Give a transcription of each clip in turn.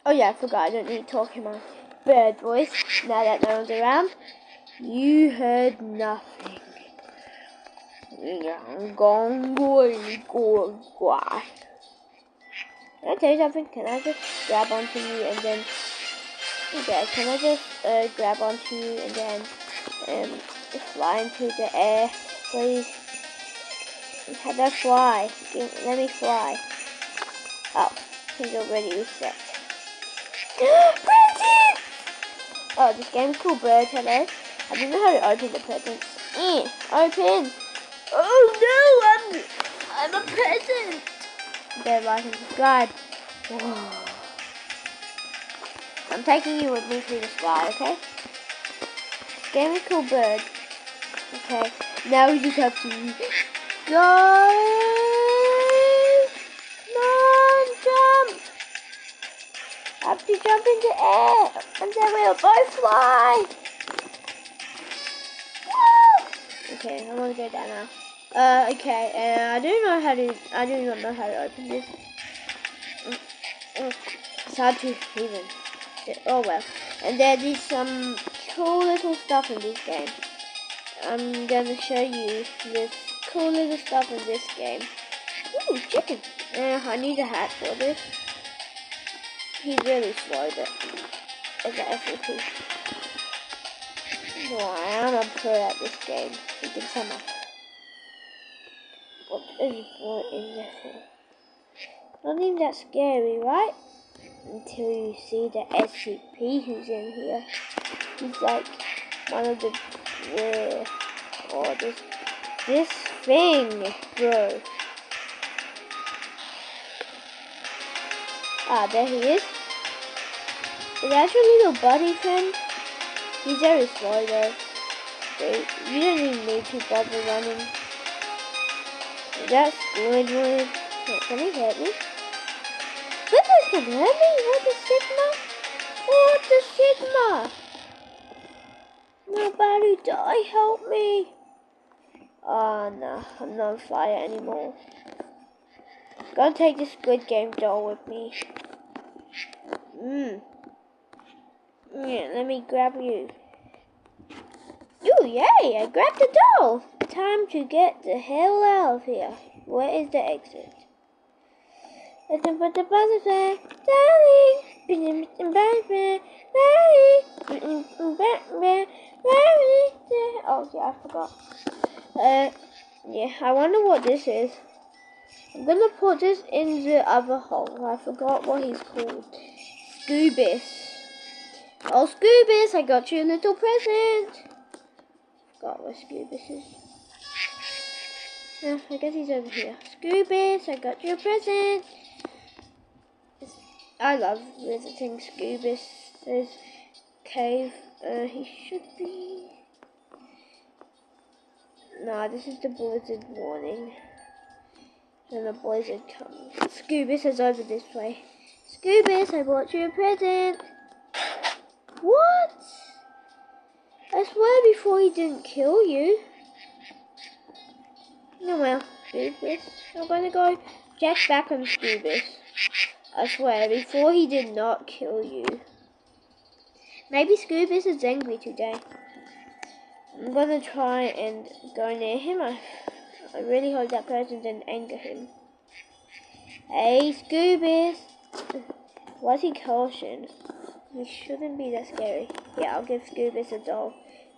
Oh yeah, I forgot. I don't need to talk in my bird voice. Now that no one's around. You heard nothing. Can I tell you something? Can I just grab onto you and then... Okay, can I just grab onto you and then fly into the air, please? How do I fly? Let me fly. Oh, he's already reset. Presents! Oh, this game's cool, Bird. Hello. I don't know how to open the presents. Open! Oh no, I'm a present! Okay, like and subscribe. Whoa. I'm taking you with me through the sky, okay? This game is called Bird. Okay, now we just have to go! Come on, jump! I have to jump in the air, and then we'll both fly! Woo! Okay, I want to go down now. Okay, I do not know how to open this. It's hard to even. Oh well. And there's some cool little stuff in this game. I'm gonna show you this cool little stuff in this game. Ooh, chicken. I need a hat for this. He really slowed it. As an FAP. No, I am a pro at this game. You can sum up. What is there for? Not even that scary, right? Until you see the SCP who's in here. He's like one of the this thing, bro. Ah, there he is. Is that your little buddy friend? He's very slow though. So you don't even need to bother running. Is that Squidward? Can he hurt me? Squidward can hurt me? What the Sigma? What the Sigma? Nobody die, help me. Oh no, I'm not on fire anymore. Gonna take the Squid Game doll with me. Yeah, let me grab you. Ooh, yay, I grabbed the doll. Time to get the hell out of here. Where is the exit? Let's put the butterfly, darling. Oh yeah, I forgot. Yeah, I wonder what this is. I'm gonna put this in the other hole. I forgot what he's called. Scoobis. Oh, Scoobis, I got you a little present. Forgot where Scoobis is. I guess he's over here. Scoobis, I got you a present. I love visiting Scoobis' cave. He should be... Nah, this is the blizzard warning. When the blizzard comes. Scoobis is over this way. Scoobis, I bought you a present. What? I swear before he didn't kill you. Oh well, Scoobis. I'm gonna go check back on Scoobis. I swear, before he did not kill you. Maybe Scoobis is angry today. I'm gonna try and go near him. I really hope that person didn't anger him. Hey, Scoobis! Why's he caution? He shouldn't be that scary. Yeah, I'll give Scoobis a doll.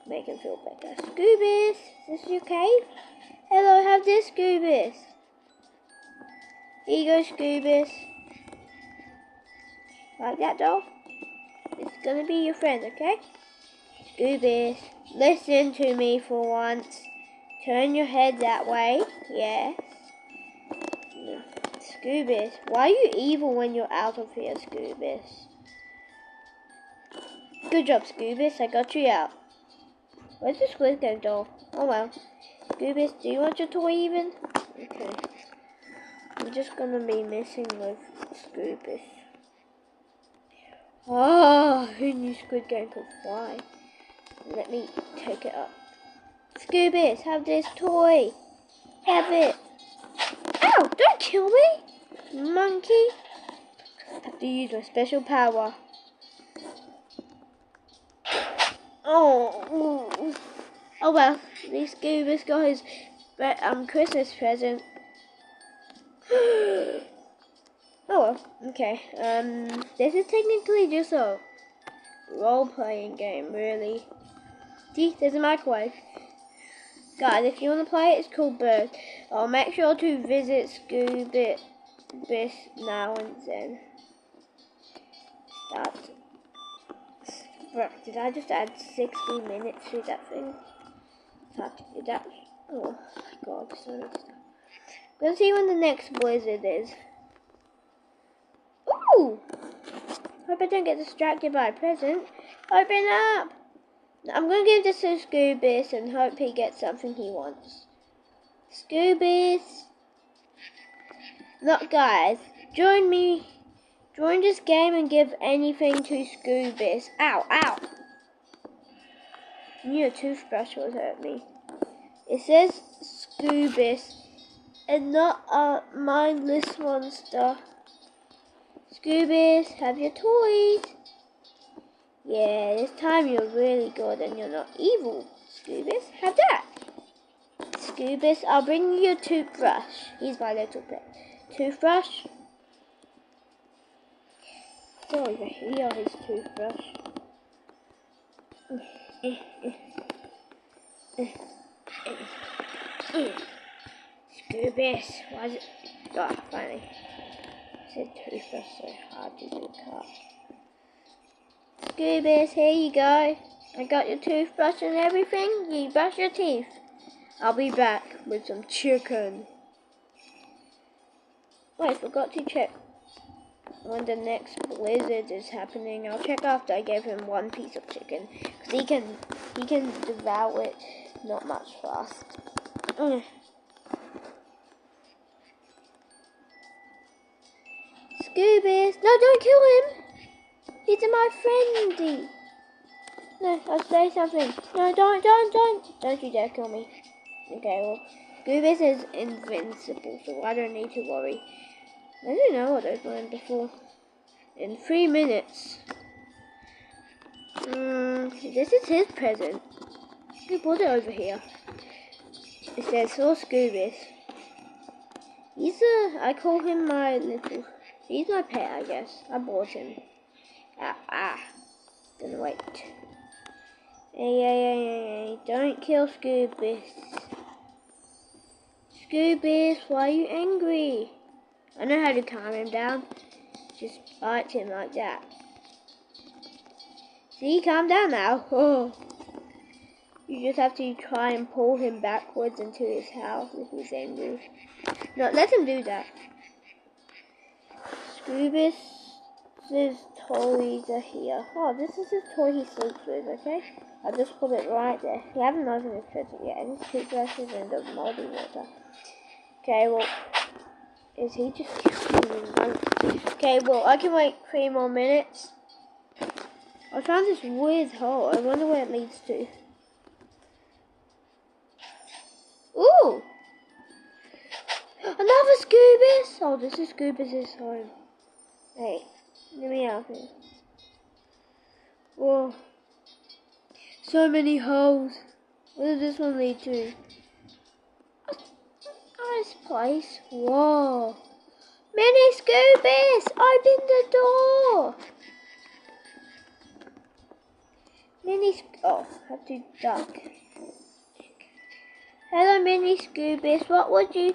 Make him feel better. Scoobis! Is this your cave? Hello, have this, Scoobis. Here you go, Scoobis. Like that doll? It's gonna be your friend, okay? Scoobis, listen to me for once. Turn your head that way. Yes. Scoobis, why are you evil when you're out of here, Scoobis? Good job, Scoobis. I got you out. Where's the Squid Game doll? Oh well. Scoobis, do you want your toy even? Okay. I'm just gonna be messing with Scoobis. Oh, who knew Squid Game could fly? Let me take it up. Scoobis, have this toy. Have it. Ow, don't kill me, monkey. Have to use my special power. Oh well, at least Scoobis got his Christmas present. Oh well, okay. This is technically just a role-playing game, really. See, there's a microwave. Guys, if you want to play it, it's called Bird. I'll make sure to visit Scoobis now and then. Did I just add 60 minutes to that thing? Oh my god, so many stuff. Let's see when the next blizzard is. Ooh! Hope I don't get distracted by a present. Open up! I'm gonna give this to Scoobis and hope he gets something he wants. Scoobis! Look guys, join me. Join this game and give anything to Scoobis. Ow, ow! I knew a toothbrush would hurt me. It says Scoobis and not a mindless monster. Scoobis, have your toys. Yeah, this time you're really good and you're not evil. Scoobis, have that. Scoobis, I'll bring you your toothbrush. He's my little pet. Toothbrush. Go over here, his toothbrush. Scoobis, why is it? Oh, finally. I said toothbrush so hard to do cut. Scoobis, here you go. I got your toothbrush and everything. You brush your teeth. I'll be back with some chicken. Oh, I forgot to check when the next blizzard is happening. I'll check after I gave him one piece of chicken, because he can devour it not much fast. Scoobis, no, don't kill him. He's my friendy. No, I'll say something. No, don't you dare kill me. Okay, well, Scoobis is invincible, so I don't need to worry. I didn't know what I've learned before. In 3 minutes. This is his present. He brought it over here. It says, for Scoobis. I call him my little, he's my pet, I guess. I bought him. Gonna wait. Hey, don't kill Scoobis. Scoobis, why are you angry? I know how to calm him down. Just bite him like that. See, calm down now. Oh. You just have to try and pull him backwards into his house if he's angry. No, let him do that. Scoobis' toys are here. Oh, this is his toy he sleeps with, okay? I'll just put it right there. He hasn't opened his present yet, and his toothbrushes and the moldy water. Okay, well, is he just okay, well, I can wait 3 more minutes. I found this weird hole. I wonder where it leads to. Ooh! Another Scoobis! Oh, this is Scoobis' home. Hey, let me out here. Whoa. So many holes. Where does this one lead to? Nice place. Whoa. Mini Scoobis! Open the door! Oh, have to duck. Hello, Mini Scoobis. What would you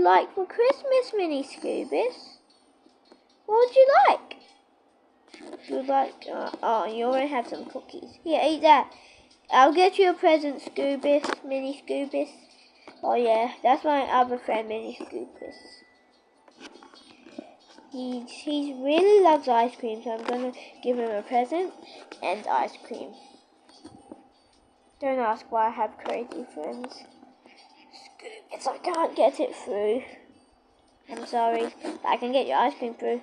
like for Christmas, Mini Scoobis? What would you like? You'd like, you already have some cookies. Here, eat that. I'll get you a present, Scoobis, Mini Scoobis. Oh yeah, that's my other friend, Mini Scoobis. He really loves ice cream, so I'm gonna give him a present and ice cream. Don't ask why I have crazy friends. Scoobis, I can't get it through. I'm sorry, but I can get your ice cream through.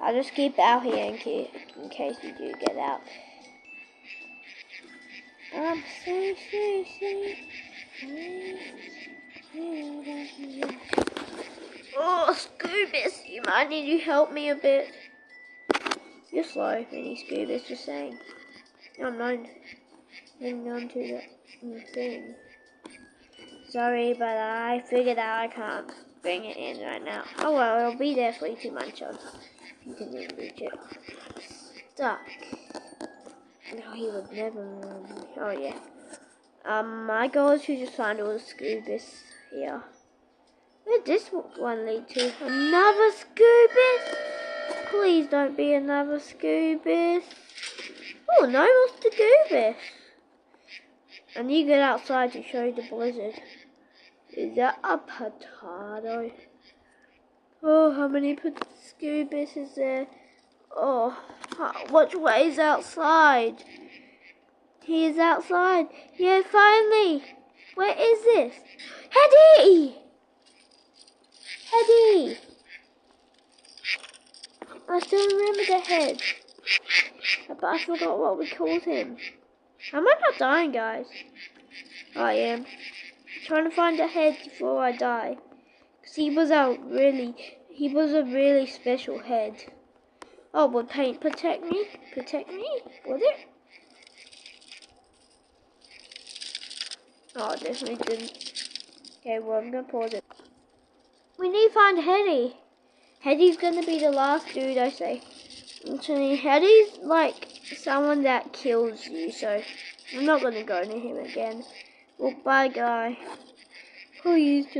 I'll just keep it out here in case you do get out. I'm so Oh, Scoobis, you might need to help me a bit. You're slow, mini Scoobis, just saying. I'm not hanging on to the thing. Sorry, but I figured out I can't bring it in right now. Oh well, it'll be there for you to munch on. You can even reach it. Stuck. No, he would never. Oh yeah. My goal is to just find all the Scoobis here. Where did this one lead to? Another Scoobis? Please don't be another Scoobis. Oh, no more Scoobis. I need to get outside to show you the blizzard. Is that a potato? Oh, how many Scoobis is there? Oh, which way is outside? He is outside. Yeah, finally. Where is this? Heady! Heady! I still remember the head. But I forgot what we called him. Am I not dying, guys? I am. I'm trying to find a head before I die. Because he was a really special head. Oh, would paint protect me? Protect me? Would it? Oh, it definitely didn't. Okay, well, I'm going to pause it. We need to find Heady. Heady's going to be the last dude, I say. Actually, Heady's like someone that kills you, so I'm not going to go near him again. Well, bye, guy. Please just